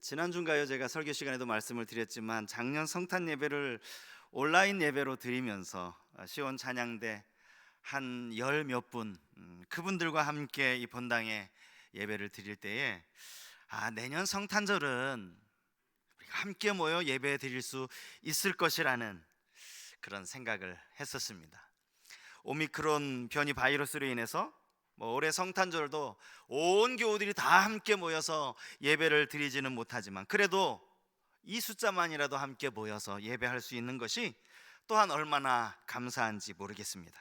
지난주인가요? 제가 설교 시간에도 말씀을 드렸지만 작년 성탄 예배를 온라인 예배로 드리면서 시온 찬양대 한 열 몇 분 그분들과 함께 이 본당에 예배를 드릴 때에 내년 성탄절은 우리가 함께 모여 예배 드릴 수 있을 것이라는 그런 생각을 했었습니다. 오미크론 변이 바이러스로 인해서 올해 성탄절도 온 교우들이 다 함께 모여서 예배를 드리지는 못하지만 그래도 이 숫자만이라도 함께 모여서 예배할 수 있는 것이 또한 얼마나 감사한지 모르겠습니다.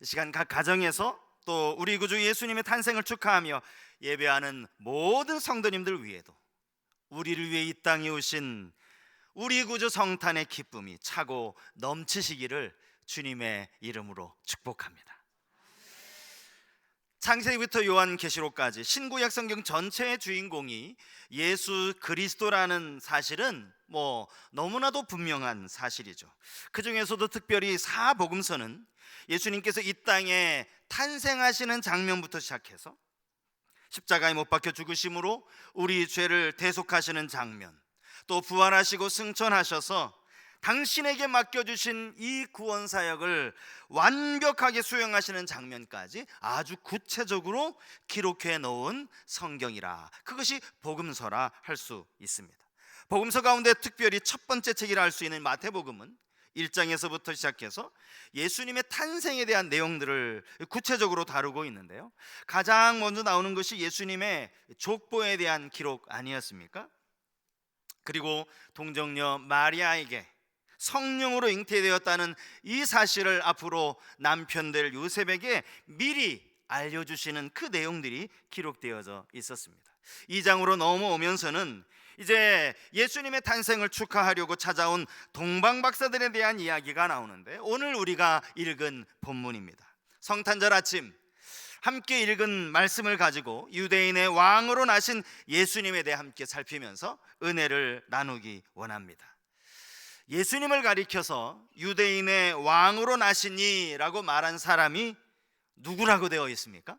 이 시간 각 가정에서 또 우리 구주 예수님의 탄생을 축하하며 예배하는 모든 성도님들 위에도 우리를 위해 이 땅에 오신 우리 구주 성탄의 기쁨이 차고 넘치시기를 주님의 이름으로 축복합니다. 창세기부터 요한계시록까지 신구약 성경 전체의 주인공이 예수 그리스도라는 사실은 너무나도 분명한 사실이죠. 그 중에서도 특별히 사복음서는 예수님께서 이 땅에 탄생하시는 장면부터 시작해서 십자가에 못 박혀 죽으심으로 우리 죄를 대속하시는 장면, 또 부활하시고 승천하셔서 당신에게 맡겨주신 이 구원 사역을 완벽하게 수행하시는 장면까지 아주 구체적으로 기록해 놓은 성경이라, 그것이 복음서라 할 수 있습니다. 복음서 가운데 특별히 첫 번째 책이라 할 수 있는 마태복음은 1장에서부터 시작해서 예수님의 탄생에 대한 내용들을 구체적으로 다루고 있는데요, 가장 먼저 나오는 것이 예수님의 족보에 대한 기록 아니었습니까? 그리고 동정녀 마리아에게 성령으로 잉태되었다는 이 사실을 앞으로 남편 될 요셉에게 미리 알려주시는 그 내용들이 기록되어져 있었습니다. 2장으로 넘어오면서는 이제 예수님의 탄생을 축하하려고 찾아온 동방박사들에 대한 이야기가 나오는데, 오늘 우리가 읽은 본문입니다. 성탄절 아침 함께 읽은 말씀을 가지고 유대인의 왕으로 나신 예수님에 대해 함께 살피면서 은혜를 나누기 원합니다. 예수님을 가리켜서 유대인의 왕으로 나시니라고 말한 사람이 누구라고 되어 있습니까?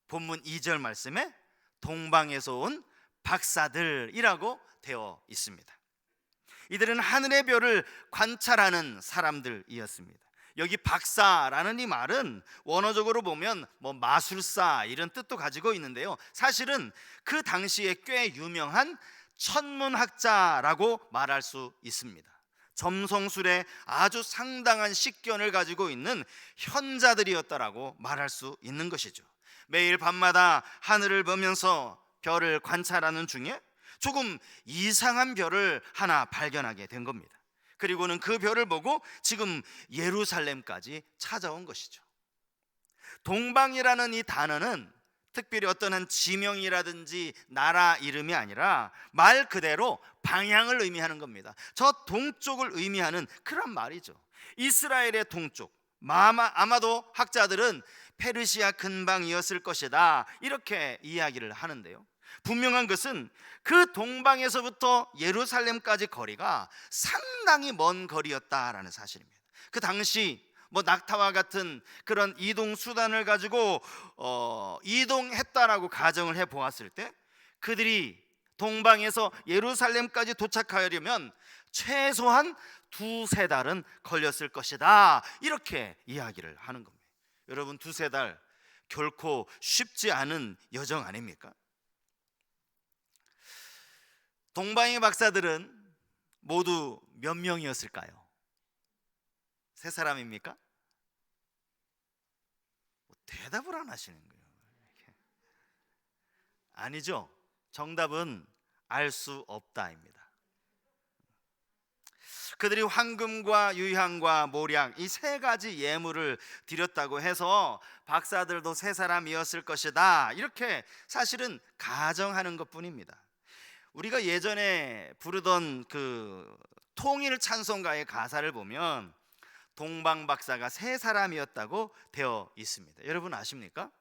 본문 2절 말씀에 동방에서 온 박사들이라고 되어 있습니다. 이들은 하늘의 별을 관찰하는 사람들이었습니다. 여기 박사라는 이 말은 원어적으로 보면 마술사 이런 뜻도 가지고 있는데요, 사실은 그 당시에 꽤 유명한 천문학자라고 말할 수 있습니다. 점성술에 아주 상당한 식견을 가지고 있는 현자들이었다라고 말할 수 있는 것이죠. 매일 밤마다 하늘을 보면서 별을 관찰하는 중에 조금 이상한 별을 하나 발견하게 된 겁니다. 그리고는 그 별을 보고 지금 예루살렘까지 찾아온 것이죠. 동방이라는 이 단어는 특별히 어떤 한 지명이라든지 나라 이름이 아니라 말 그대로 방향을 의미하는 겁니다. 저 동쪽을 의미하는 그런 말이죠. 이스라엘의 동쪽, 아마도 학자들은 페르시아 근방이었을 것이다, 이렇게 이야기를 하는데요, 분명한 것은 그 동방에서부터 예루살렘까지 거리가 상당히 먼 거리였다라는 사실입니다. 그 당시 낙타와 같은 그런 이동 수단을 가지고 이동했다라고 가정을 해 보았을 때 그들이 동방에서 예루살렘까지 도착하려면 최소한 2-3달은 걸렸을 것이다, 이렇게 이야기를 하는 겁니다. 여러분, 2-3달 결코 쉽지 않은 여정 아닙니까? 동방의 박사들은 모두 몇 명이었을까요? 3사람입니까? 대답을 안 하시는 거예요. 아니죠. 정답은 알 수 없다입니다. 그들이 황금과 유향과 모략 이 3가지 예물을 드렸다고 해서 박사들도 3사람이었을 것이다, 이렇게 사실은 가정하는 것뿐입니다. 우리가 예전에 부르던 그 통일 찬송가의 가사를 보면 동방박사가 3사람이었다고 되어 있습니다. 여러분 아십니까?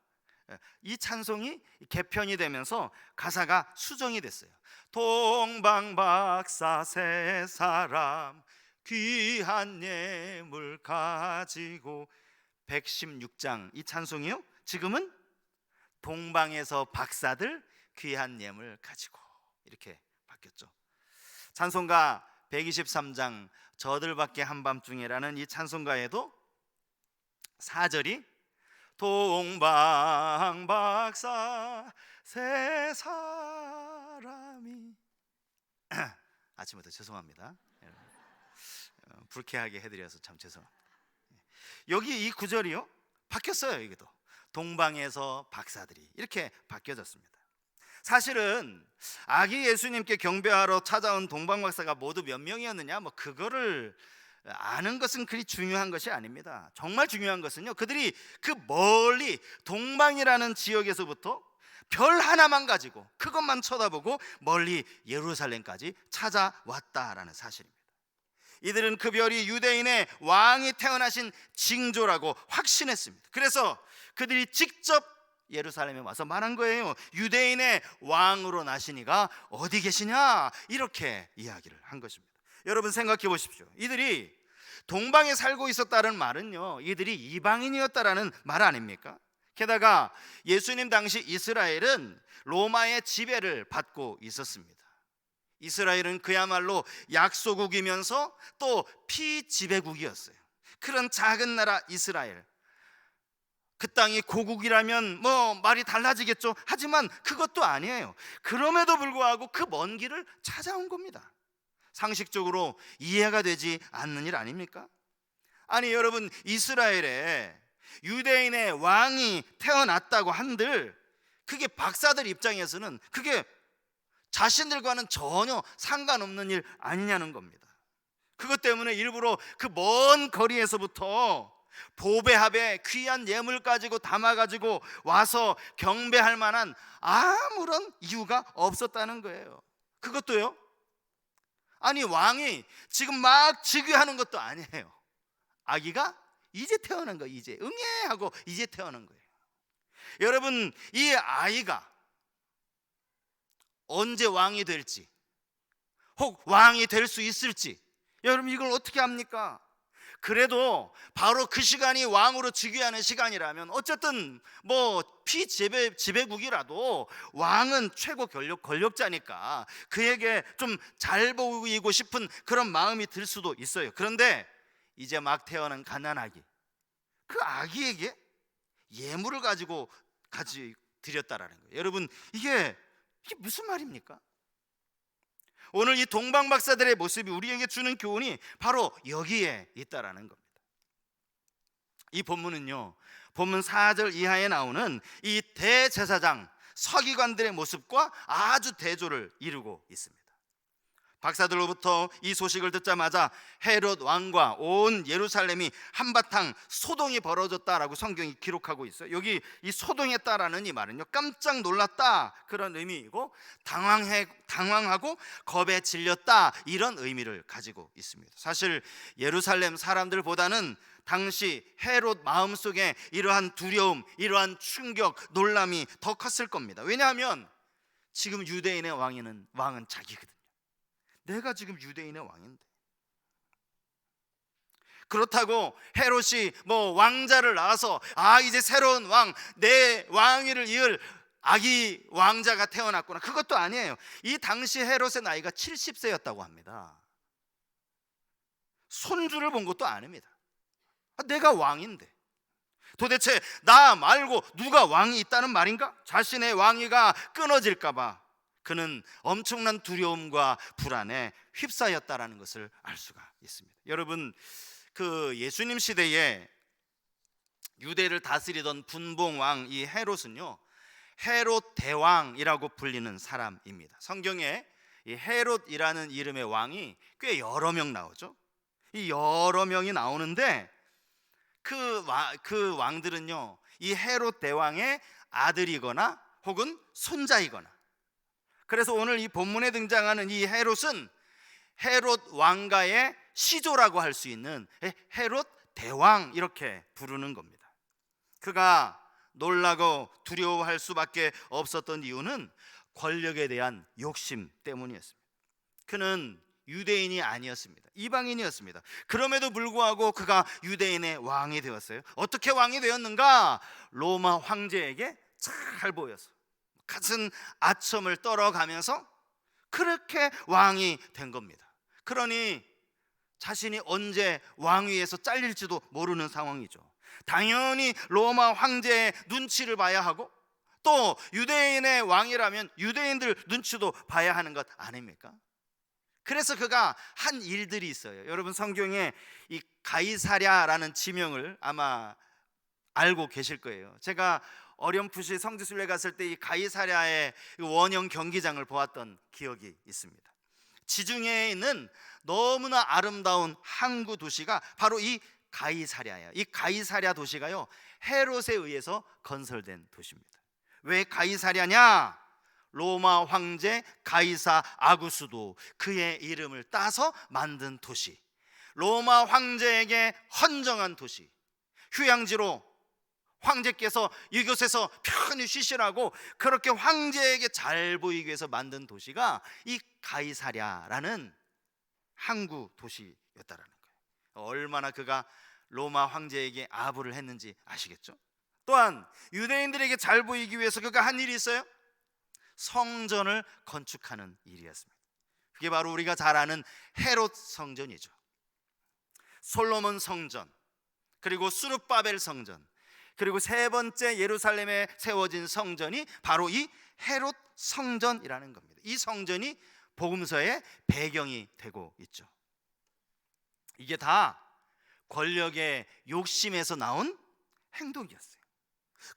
이 찬송이 개편이 되면서 가사가 수정이 됐어요. 동방박사 3사람 귀한 예물 가지고, 116장 이 찬송이요, 지금은 동방에서 박사들 귀한 예물 가지고 이렇게 바뀌었죠. 찬송가 123장 저들밖에 한밤중에라는 이 찬송가에도 4절이 동방박사 세 사람이 아침부터 죄송합니다. 불쾌하게 해드려서 참 죄송합니다. 여기 이 구절이요 바뀌었어요. 이게도 동방에서 박사들이 이렇게 바뀌어졌습니다. 사실은 아기 예수님께 경배하러 찾아온 동방박사가 모두 몇 명이었느냐, 뭐 그거를 아는 것은 그리 중요한 것이 아닙니다. 정말 중요한 것은요, 그들이 그 멀리 동방이라는 지역에서부터 별 하나만 가지고 그것만 쳐다보고 멀리 예루살렘까지 찾아왔다라는 사실입니다. 이들은 그 별이 유대인의 왕이 태어나신 징조라고 확신했습니다. 그래서 그들이 직접 예루살렘에 와서 말한 거예요. 유대인의 왕으로 나시니가 어디 계시냐, 이렇게 이야기를 한 것입니다. 여러분 생각해 보십시오. 이들이 동방에 살고 있었다는 말은요, 이들이 이방인이었다라는 말 아닙니까? 게다가 예수님 당시 이스라엘은 로마의 지배를 받고 있었습니다. 이스라엘은 그야말로 약소국이면서 또 피지배국이었어요. 그런 작은 나라 이스라엘, 그 땅이 고국이라면 뭐 말이 달라지겠죠. 하지만 그것도 아니에요. 그럼에도 불구하고 그 먼 길을 찾아온 겁니다. 상식적으로 이해가 되지 않는 일 아닙니까? 아니 여러분, 이스라엘에 유대인의 왕이 태어났다고 한들 그게 박사들 입장에서는 그게 자신들과는 전혀 상관없는 일 아니냐는 겁니다. 그것 때문에 일부러 그 먼 거리에서부터 보배합에 귀한 예물 가지고 담아가지고 와서 경배할 만한 아무런 이유가 없었다는 거예요. 그것도요, 아니 왕이 지금 막 즉위하는 것도 아니에요. 아기가 이제 태어난 거예요. 이제 응애하고 이제 태어난 거예요. 여러분, 이 아이가 언제 왕이 될지, 혹 왕이 될 수 있을지, 여러분 이걸 어떻게 합니까? 그래도 바로 그 시간이 왕으로 즉위하는 시간이라면 어쨌든 뭐 피지배국이라도 왕은 최고 권력자니까 그에게 좀 잘 보이고 싶은 그런 마음이 들 수도 있어요. 그런데 이제 막 태어난 갓난아기, 그 아기에게 예물을 가지고 드렸다라는 거예요. 여러분 이게 무슨 말입니까? 오늘 이 동방박사들의 모습이 우리에게 주는 교훈이 바로 여기에 있다라는 겁니다. 이 본문은요, 본문 4절 이하에 나오는 이 대제사장 서기관들의 모습과 아주 대조를 이루고 있습니다. 박사들로부터 이 소식을 듣자마자 헤롯 왕과 온 예루살렘이 한바탕 소동이 벌어졌다라고 성경이 기록하고 있어요. 여기 이 소동했다라는 이 말은요, 깜짝 놀랐다 그런 의미이고, 당황하고 겁에 질렸다 이런 의미를 가지고 있습니다. 사실 예루살렘 사람들보다는 당시 헤롯 마음속에 이러한 두려움, 이러한 충격, 놀람이 더 컸을 겁니다. 왜냐하면 지금 유대인의 왕은 자기거든요. 내가 지금 유대인의 왕인데. 그렇다고 헤롯이 뭐 왕자를 낳아서 이제 새로운 왕, 내 왕위를 이을 아기 왕자가 태어났구나, 그것도 아니에요. 이 당시 헤롯의 나이가 70세였다고 합니다. 손주를 본 것도 아닙니다. 내가 왕인데 도대체 나 말고 누가 왕이 있다는 말인가? 자신의 왕위가 끊어질까 봐 그는 엄청난 두려움과 불안에 휩싸였다라는 것을 알 수가 있습니다. 여러분, 그 예수님 시대에 유대를 다스리던 분봉왕 이 헤롯은요, 헤롯 대왕이라고 불리는 사람입니다. 성경에 이 헤롯이라는 이름의 왕이 꽤 여러 명 나오죠. 이 여러 명이 나오는데 그 왕들은요, 이 헤롯 대왕의 아들이거나 혹은 손자이거나, 그래서 오늘 이 본문에 등장하는 이 헤롯은 헤롯 왕가의 시조라고 할 수 있는 헤롯 대왕 이렇게 부르는 겁니다. 그가 놀라고 두려워할 수밖에 없었던 이유는 권력에 대한 욕심 때문이었습니다. 그는 유대인이 아니었습니다. 이방인이었습니다. 그럼에도 불구하고 그가 유대인의 왕이 되었어요. 어떻게 왕이 되었는가? 로마 황제에게 잘 보여서, 같은 아첨을 떨어가면서 그렇게 왕이 된 겁니다. 그러니 자신이 언제 왕위에서 잘릴지도 모르는 상황이죠. 당연히 로마 황제의 눈치를 봐야 하고, 또 유대인의 왕이라면 유대인들 눈치도 봐야 하는 것 아닙니까? 그래서 그가 한 일들이 있어요. 여러분, 성경에 이 가이사랴라는 지명을 아마 알고 계실 거예요. 제가 어렴풋이 성지순례 갔을 때 이 가이사랴의 원형 경기장을 보았던 기억이 있습니다. 지중해에 있는 너무나 아름다운 항구 도시가 바로 이 가이사랴예요. 이 가이사랴 도시가요, 헤롯에 의해서 건설된 도시입니다. 왜 가이사랴냐? 로마 황제 가이사 아구스도 그의 이름을 따서 만든 도시, 로마 황제에게 헌정한 도시, 휴양지로 황제께서 이곳에서 편히 쉬시라고 그렇게 황제에게 잘 보이기 위해서 만든 도시가 이 가이사랴라는 항구 도시였다라는 거예요. 얼마나 그가 로마 황제에게 아부를 했는지 아시겠죠? 또한 유대인들에게 잘 보이기 위해서 그가 한 일이 있어요. 성전을 건축하는 일이었습니다. 그게 바로 우리가 잘 아는 헤롯 성전이죠. 솔로몬 성전, 그리고 수르바벨 성전, 그리고 세 번째 예루살렘에 세워진 성전이 바로 이 헤롯 성전이라는 겁니다. 이 성전이 복음서의 배경이 되고 있죠. 이게 다 권력의 욕심에서 나온 행동이었어요.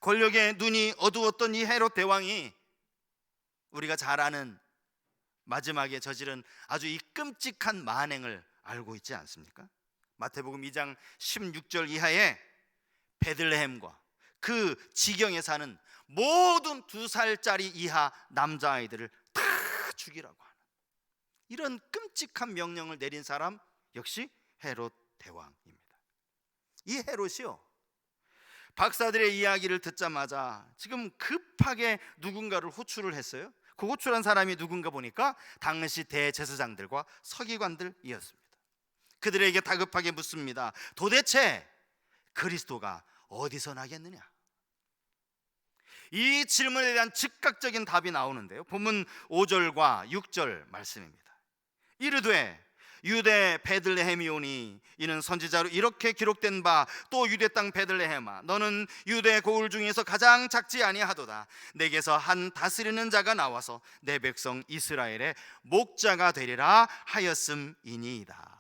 권력의 눈이 어두웠던 이 헤롯 대왕이 우리가 잘 아는 마지막에 저지른 아주 이 끔찍한 만행을 알고 있지 않습니까? 마태복음 2장 16절 이하에 베들레헴과 그 지경에 사는 모든 2살짜리 이하 남자아이들을 다 죽이라고 하는 이런 끔찍한 명령을 내린 사람 역시 헤롯 대왕입니다. 이 헤롯이요, 박사들의 이야기를 듣자마자 지금 급하게 누군가를 호출을 했어요. 그 호출한 사람이 누군가 보니까 당시 대제사장들과 서기관들이었습니다. 그들에게 다급하게 묻습니다. 도대체 그리스도가 어디서 나겠느냐? 이 질문에 대한 즉각적인 답이 나오는데요, 본문 5절과 6절 말씀입니다. 이르되 유대 베들레헴이오니 이는 선지자로 이렇게 기록된 바, 또 유대 땅 베들레헴아 너는 유대 고을 중에서 가장 작지 아니하도다. 내게서 한 다스리는 자가 나와서 내 백성 이스라엘의 목자가 되리라 하였음이니이다.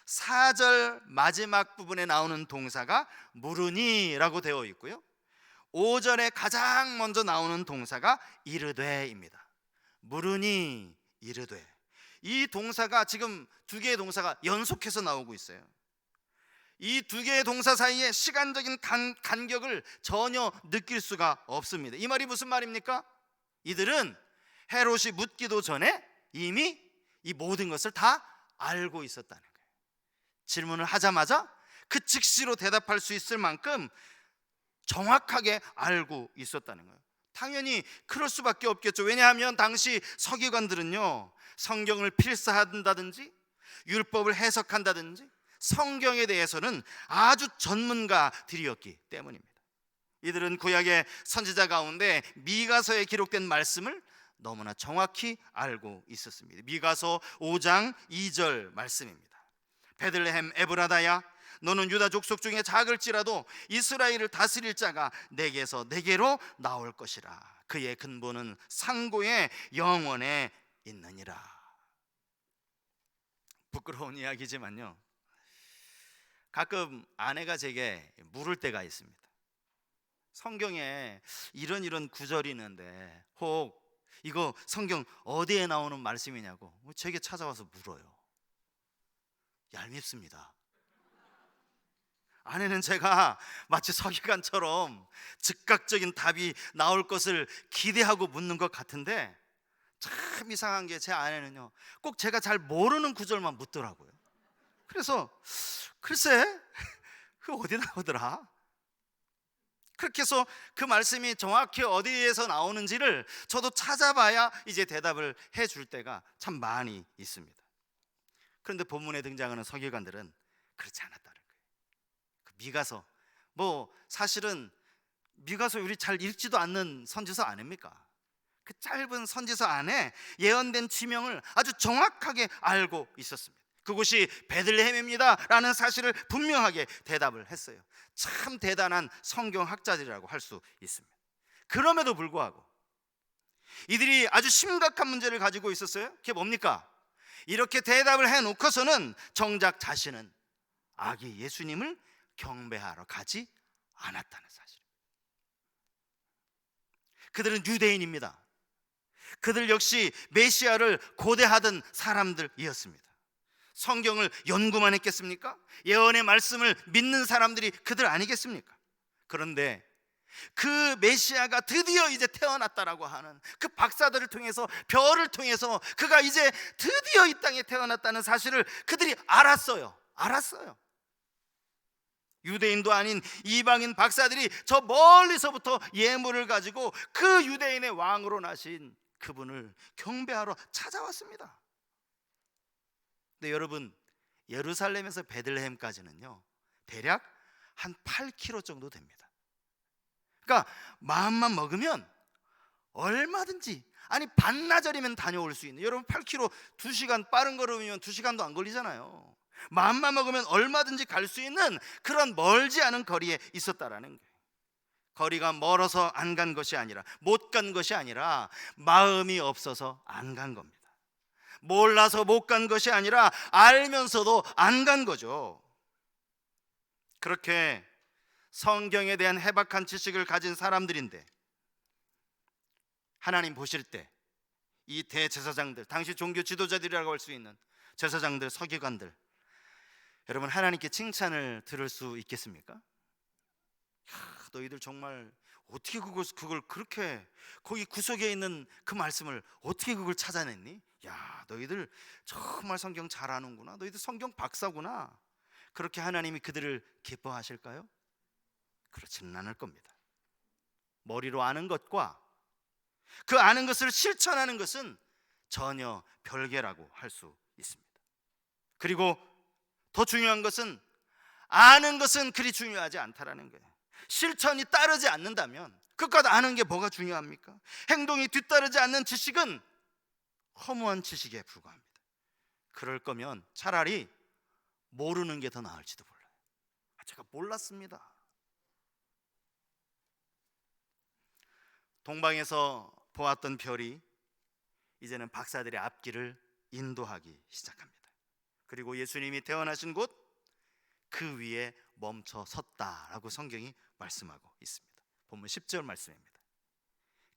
4절 마지막 부분에 나오는 동사가 무르니라고 되어 있고요, 5절에 가장 먼저 나오는 동사가 이르되입니다. 무르니 이르되, 이 동사가 지금 두 개의 동사가 연속해서 나오고 있어요. 이 두 개의 동사 사이에 시간적인 간격을 전혀 느낄 수가 없습니다. 이 말이 무슨 말입니까? 이들은 헤롯이 묻기도 전에 이미 이 모든 것을 다 알고 있었다는 거예요. 질문을 하자마자 그 즉시로 대답할 수 있을 만큼 정확하게 알고 있었다는 거예요. 당연히 그럴 수밖에 없겠죠. 왜냐하면 당시 서기관들은요, 성경을 필사한다든지 율법을 해석한다든지 성경에 대해서는 아주 전문가들이었기 때문입니다. 이들은 구약의 선지자 가운데 미가서에 기록된 말씀을 너무나 정확히 알고 있었습니다. 미가서 5장 2절 말씀입니다. 베들레헴 에브라다야 너는 유다 족속 중에 작을지라도 이스라엘을 다스릴 자가 내게로 나올 것이라. 그의 근본은 상고의 영원에 있느니라. 부끄러운 이야기지만요, 가끔 아내가 제게 물을 때가 있습니다. 성경에 이런 구절이 있는데 혹 이거 성경 어디에 나오는 말씀이냐고 제게 찾아와서 물어요. 얄밉습니다. 아내는 제가 마치 서기관처럼 즉각적인 답이 나올 것을 기대하고 묻는 것 같은데, 참 이상한 게 제 아내는요, 꼭 제가 잘 모르는 구절만 묻더라고요. 그래서 글쎄 그 어디 나오더라? 그렇게 해서 그 말씀이 정확히 어디에서 나오는지를 저도 찾아봐야 이제 대답을 해줄 때가 참 많이 있습니다. 그런데 본문에 등장하는 서기관들은 그렇지 않았다는 거예요. 그 미가서, 사실은 미가서 우리 잘 읽지도 않는 선지서 아닙니까? 그 짧은 선지서 안에 예언된 지명을 아주 정확하게 알고 있었습니다. 그곳이 베들레헴입니다 라는 사실을 분명하게 대답을 했어요. 참 대단한 성경학자들이라고 할 수 있습니다. 그럼에도 불구하고 이들이 아주 심각한 문제를 가지고 있었어요. 그게 뭡니까? 이렇게 대답을 해놓고서는 정작 자신은 아기 예수님을 경배하러 가지 않았다는 사실. 그들은 유대인입니다. 그들 역시 메시아를 고대하던 사람들이었습니다. 성경을 연구만 했겠습니까? 예언의 말씀을 믿는 사람들이 그들 아니겠습니까? 그런데 그 메시아가 드디어 이제 태어났다라고 하는 그 박사들을 통해서, 별을 통해서 그가 이제 드디어 이 땅에 태어났다는 사실을 그들이 알았어요. 유대인도 아닌 이방인 박사들이 저 멀리서부터 예물을 가지고 그 유대인의 왕으로 나신 그분을 경배하러 찾아왔습니다. 근데 여러분, 예루살렘에서 베들레헴까지는요 대략 한 8km 정도 됩니다. 그러니까 마음만 먹으면 얼마든지, 아니 반나절이면 다녀올 수 있는, 여러분 8km 2시간, 빠른 걸음이면 2시간도 안 걸리잖아요. 마음만 먹으면 얼마든지 갈 수 있는 그런 멀지 않은 거리에 있었다라는 거예요. 거리가 멀어서 안 간 것이 아니라, 못 간 것이 아니라 마음이 없어서 안 간 겁니다. 몰라서 못 간 것이 아니라 알면서도 안 간 거죠. 그렇게 성경에 대한 해박한 지식을 가진 사람들인데 하나님 보실 때 이 대제사장들, 당시 종교 지도자들이라고 할 수 있는 제사장들, 서기관들, 여러분 하나님께 칭찬을 들을 수 있겠습니까? 너희들 정말 어떻게 그걸 그렇게 거기 구석에 있는 그 말씀을 어떻게 그걸 찾아냈니? 야, 너희들 정말 성경 잘 아는구나. 너희들 성경 박사구나. 그렇게 하나님이 그들을 기뻐하실까요? 그렇지는 않을 겁니다. 머리로 아는 것과 그 아는 것을 실천하는 것은 전혀 별개라고 할 수 있습니다. 그리고 더 중요한 것은 아는 것은 그리 중요하지 않다라는 거예요. 실천이 따르지 않는다면 그것 아는 게 뭐가 중요합니까? 행동이 뒤따르지 않는 지식은 허무한 지식에 불과합니다. 그럴 거면 차라리 모르는 게 더 나을지도 몰라요. 제가 몰랐습니다. 동방에서 보았던 별이 이제는 박사들의 앞길을 인도하기 시작합니다. 그리고 예수님이 태어나신 곳 그 위에 멈춰 섰다라고 성경이 말씀하고 있습니다. 본문 10절 말씀입니다.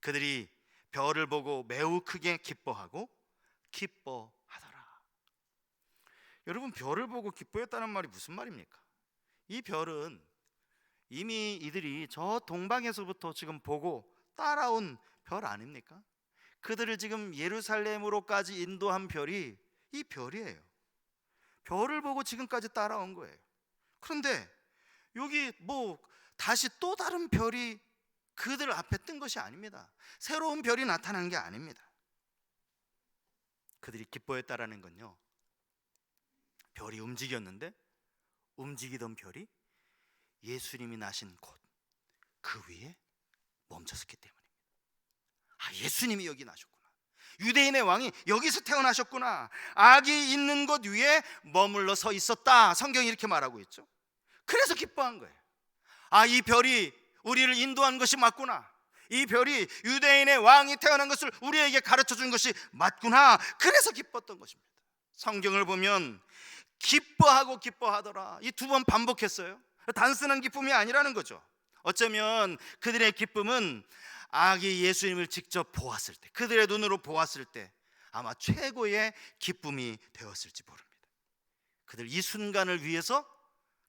그들이 별을 보고 매우 크게 기뻐하고 기뻐하더라. 여러분, 별을 보고 기뻐했다는 말이 무슨 말입니까? 이 별은 이미 이들이 저 동방에서부터 지금 보고 따라온 별 아닙니까? 그들을 지금 예루살렘으로까지 인도한 별이 이 별이에요. 별을 보고 지금까지 따라온 거예요. 그런데 여기 다시 또 다른 별이 그들 앞에 뜬 것이 아닙니다. 새로운 별이 나타난 게 아닙니다. 그들이 기뻐했다라는 건요, 별이 움직였는데 움직이던 별이 예수님이 나신 곳 그 위에 멈췄기 때문입니다. 예수님이 여기 나셨구나. 유대인의 왕이 여기서 태어나셨구나. 아기 있는 곳 위에 머물러 서 있었다. 성경이 이렇게 말하고 있죠. 그래서 기뻐한 거예요. 이 별이 우리를 인도한 것이 맞구나. 이 별이 유대인의 왕이 태어난 것을 우리에게 가르쳐 준 것이 맞구나. 그래서 기뻤던 것입니다. 성경을 보면 기뻐하고 기뻐하더라, 이 2번 반복했어요. 단순한 기쁨이 아니라는 거죠. 어쩌면 그들의 기쁨은 아기 예수님을 직접 보았을 때, 그들의 눈으로 보았을 때 아마 최고의 기쁨이 되었을지 모릅니다. 그들 이 순간을 위해서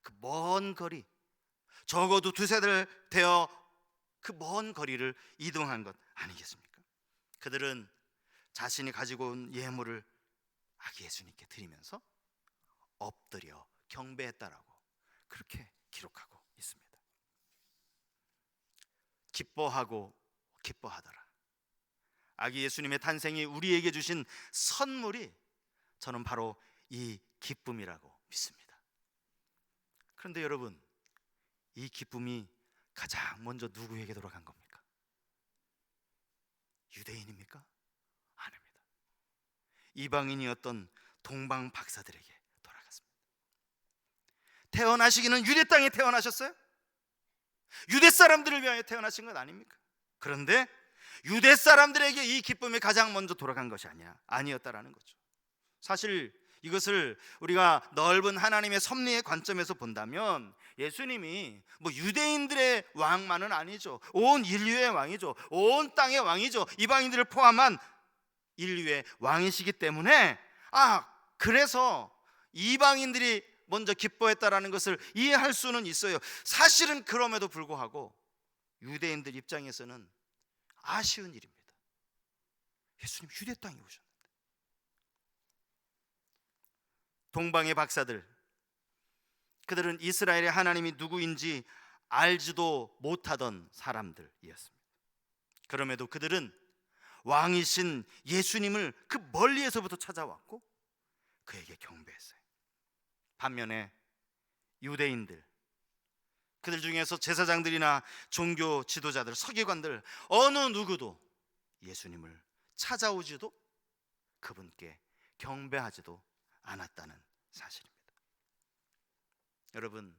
그 먼 거리, 적어도 2세대를 되어 그 먼 거리를 이동한 것 아니겠습니까? 그들은 자신이 가지고 온 예물을 아기 예수님께 드리면서 엎드려 경배했다라고 그렇게 기록하고 있습니다. 기뻐하고 기뻐하더라. 아기 예수님의 탄생이 우리에게 주신 선물이 저는 바로 이 기쁨이라고 믿습니다. 그런데 여러분, 이 기쁨이 가장 먼저 누구에게 돌아간 겁니까? 유대인입니까? 아닙니다. 이방인이었던 동방 박사들에게 돌아갔습니다. 태어나시기는 유대 땅에 태어나셨어요? 유대 사람들을 위하여 태어나신 것 아닙니까? 그런데 유대 사람들에게 이 기쁨이 가장 먼저 돌아간 것이 아니었다라는 거죠. 사실 이것을 우리가 넓은 하나님의 섭리의 관점에서 본다면 예수님이 뭐 유대인들의 왕만은 아니죠. 온 인류의 왕이죠. 온 땅의 왕이죠. 이방인들을 포함한 인류의 왕이시기 때문에 그래서 이방인들이 먼저 기뻐했다라는 것을 이해할 수는 있어요. 사실은 그럼에도 불구하고 유대인들 입장에서는 아쉬운 일입니다. 예수님 유대 땅에 오셨는데. 동방의 박사들, 그들은 이스라엘의 하나님이 누구인지 알지도 못하던 사람들이었습니다. 그럼에도 그들은 왕이신 예수님을 그 멀리에서부터 찾아왔고 그에게 경배했어요. 반면에 유대인들, 그들 중에서 제사장들이나 종교 지도자들, 서기관들 어느 누구도 예수님을 찾아오지도 그분께 경배하지도 않았다는 사실입니다. 여러분,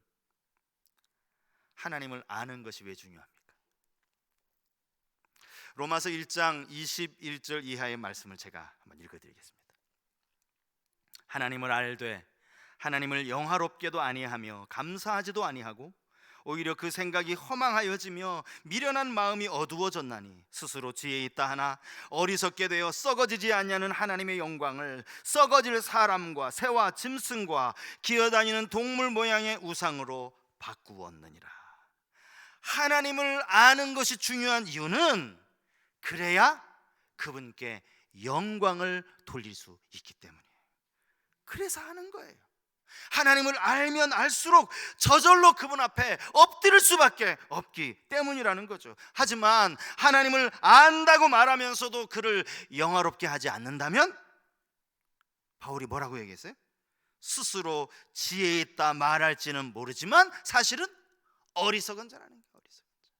하나님을 아는 것이 왜 중요합니까? 로마서 1장 21절 이하의 말씀을 제가 한번 읽어드리겠습니다. 하나님을 알되 하나님을 영화롭게도 아니하며 감사하지도 아니하고 오히려 그 생각이 허망하여지며 미련한 마음이 어두워졌나니 스스로 지혜 있다 하나 어리석게 되어 썩어지지 아니하는 하나님의 영광을 썩어질 사람과 새와 짐승과 기어다니는 동물 모양의 우상으로 바꾸었느니라. 하나님을 아는 것이 중요한 이유는 그래야 그분께 영광을 돌릴 수 있기 때문이에요. 그래서 하는 거예요. 하나님을 알면 알수록 저절로 그분 앞에 엎드릴 수밖에 없기 때문이라는 거죠. 하지만 하나님을 안다고 말하면서도 그를 영화롭게 하지 않는다면 바울이 뭐라고 얘기했어요? 스스로 지혜 있다 말할지는 모르지만 사실은 어리석은 자라는 거예요. 어리석은 자.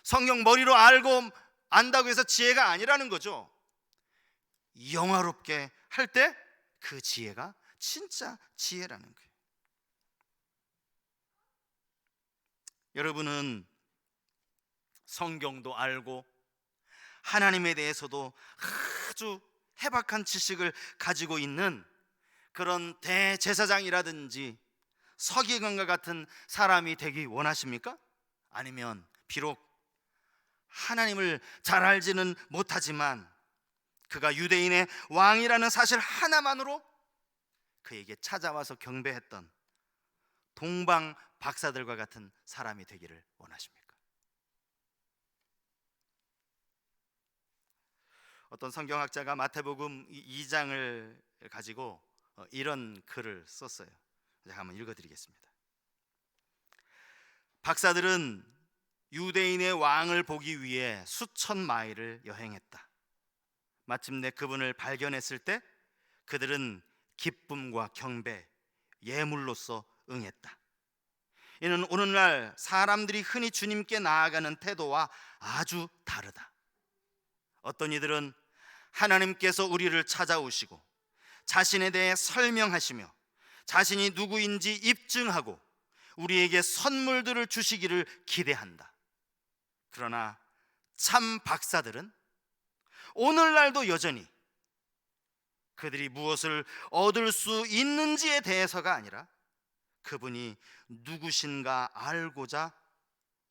성경 머리로 알고 안다고 해서 지혜가 아니라는 거죠. 영화롭게 할 때 그 지혜가 진짜 지혜라는 거예요. 여러분은 성경도 알고 하나님에 대해서도 아주 해박한 지식을 가지고 있는 그런 대제사장이라든지 서기관과 같은 사람이 되기 원하십니까? 아니면 비록 하나님을 잘 알지는 못하지만 그가 유대인의 왕이라는 사실 하나만으로 그에게 찾아와서 경배했던 동방 박사들과 같은 사람이 되기를 원하십니까? 어떤 성경학자가 마태복음 2장을 가지고 이런 글을 썼어요. 제가 한번 읽어드리겠습니다. 박사들은 유대인의 왕을 보기 위해 수천 마일을 여행했다. 마침내 그분을 발견했을 때 그들은 기쁨과 경배, 예물로서 응했다. 이는 오늘날 사람들이 흔히 주님께 나아가는 태도와 아주 다르다. 어떤 이들은 하나님께서 우리를 찾아오시고 자신에 대해 설명하시며 자신이 누구인지 입증하고 우리에게 선물들을 주시기를 기대한다. 그러나 참 박사들은 오늘날도 여전히 그들이 무엇을 얻을 수 있는지에 대해서가 아니라 그분이 누구신가 알고자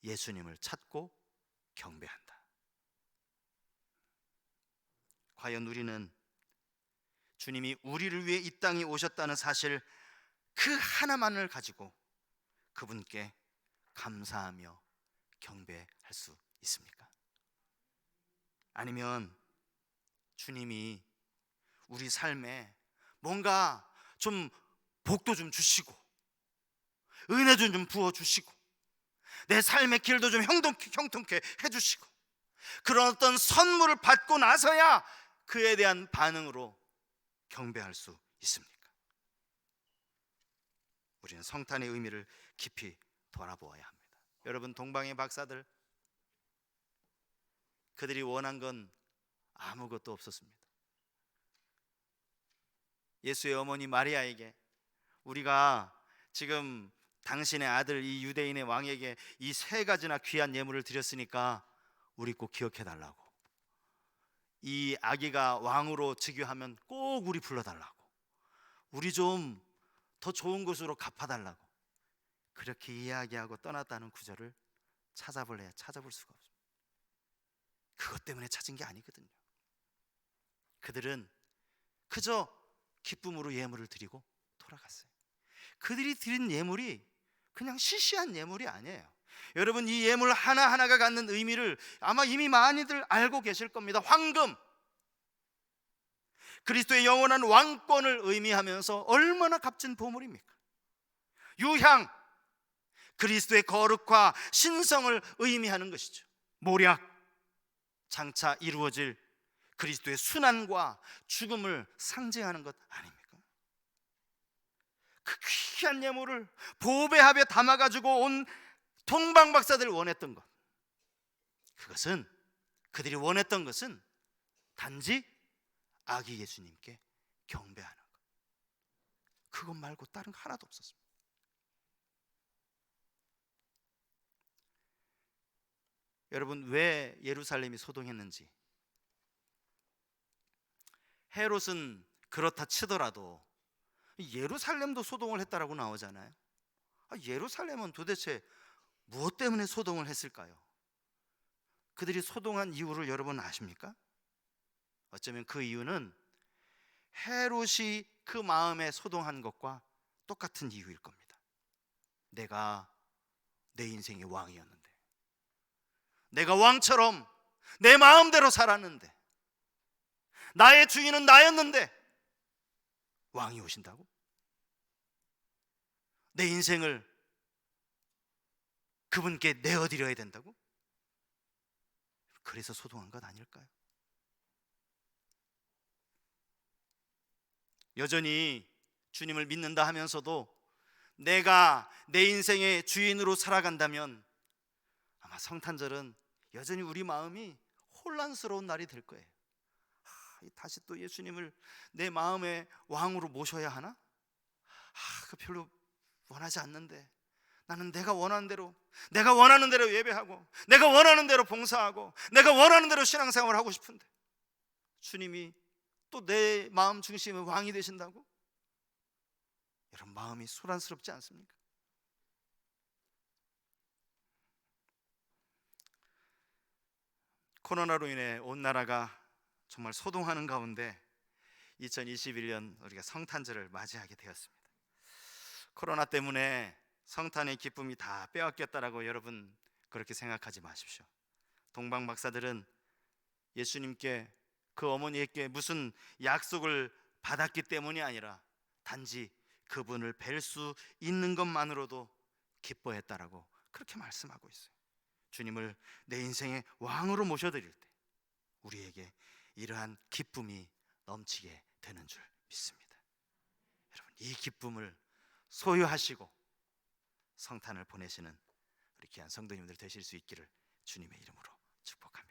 예수님을 찾고 경배한다. 과연 우리는 주님이 우리를 위해 이 땅에 오셨다는 사실 그 하나만을 가지고 그분께 감사하며 경배할 수 있습니까? 아니면 주님이 우리 삶에 뭔가 좀 복도 좀 주시고 은혜도 좀 부어주시고 내 삶의 길도 좀 형통케 해주시고 그런 어떤 선물을 받고 나서야 그에 대한 반응으로 경배할 수 있습니까? 우리는 성탄의 의미를 깊이 돌아보아야 합니다. 여러분, 동방의 박사들 그들이 원한 건 아무것도 없었습니다. 예수의 어머니 마리아에게 우리가 지금 당신의 아들 이 유대인의 왕에게 이 세 가지나 귀한 예물을 드렸으니까 우리 꼭 기억해 달라고, 이 아기가 왕으로 즉위하면 꼭 우리 불러달라고, 우리 좀 더 좋은 곳으로 갚아달라고 그렇게 이야기하고 떠났다는 구절을 찾아볼래야 찾아볼 수가 없습니다. 그것 때문에 찾은 게 아니거든요. 그들은 그저 기쁨으로 예물을 드리고 돌아갔어요. 그들이 드린 예물이 그냥 시시한 예물이 아니에요. 여러분, 이 예물 하나하나가 갖는 의미를 아마 이미 많이들 알고 계실 겁니다. 황금, 그리스도의 영원한 왕권을 의미하면서 얼마나 값진 보물입니까? 유향, 그리스도의 거룩과 신성을 의미하는 것이죠. 모략, 장차 이루어질 그리스도의 순환과 죽음을 상징하는 것 아닙니까? 그 귀한 예물을 보배합에 담아가지고 온 동방박사들이 원했던 것, 그것은, 그들이 원했던 것은 단지 아기 예수님께 경배하는 것, 그것 말고 다른 거 하나도 없었습니다. 여러분, 왜 예루살렘이 소동했는지, 헤롯은 그렇다 치더라도 예루살렘도 소동을 했다라고 나오잖아요. 예루살렘은 도대체 무엇 때문에 소동을 했을까요? 그들이 소동한 이유를 여러분 아십니까? 어쩌면 그 이유는 헤롯이 그 마음에 소동한 것과 똑같은 이유일 겁니다. 내가 내 인생의 왕이었는데, 내가 왕처럼 내 마음대로 살았는데, 나의 주인은 나였는데 왕이 오신다고? 내 인생을 그분께 내어드려야 된다고? 그래서 소동한 것 아닐까요? 여전히 주님을 믿는다 하면서도 내가 내 인생의 주인으로 살아간다면 아마 성탄절은 여전히 우리 마음이 혼란스러운 날이 될 거예요. 다시 또 예수님을 내 마음의 왕으로 모셔야 하나? 그 별로 원하지 않는데, 나는 내가 원하는 대로 예배하고, 내가 원하는 대로 봉사하고, 내가 원하는 대로 신앙생활을 하고 싶은데 주님이 또 내 마음 중심의 왕이 되신다고? 여러분, 마음이 소란스럽지 않습니까? 코로나로 인해 온 나라가 정말 소동하는 가운데 2021년 우리가 성탄절을 맞이하게 되었습니다. 코로나 때문에 성탄의 기쁨이 다 빼앗겼다라고 여러분 그렇게 생각하지 마십시오. 동방 박사들은 예수님께, 그 어머니에게 무슨 약속을 받았기 때문이 아니라 단지 그분을 뵐 수 있는 것만으로도 기뻐했다라고 그렇게 말씀하고 있어요. 주님을 내 인생의 왕으로 모셔드릴 때 우리에게 이러한 기쁨이 넘치게 되는 줄 믿습니다. 여러분, 이 기쁨을 소유하시고 성탄을 보내시는 우리 귀한 성도님들 되실 수 있기를 주님의 이름으로 축복합니다.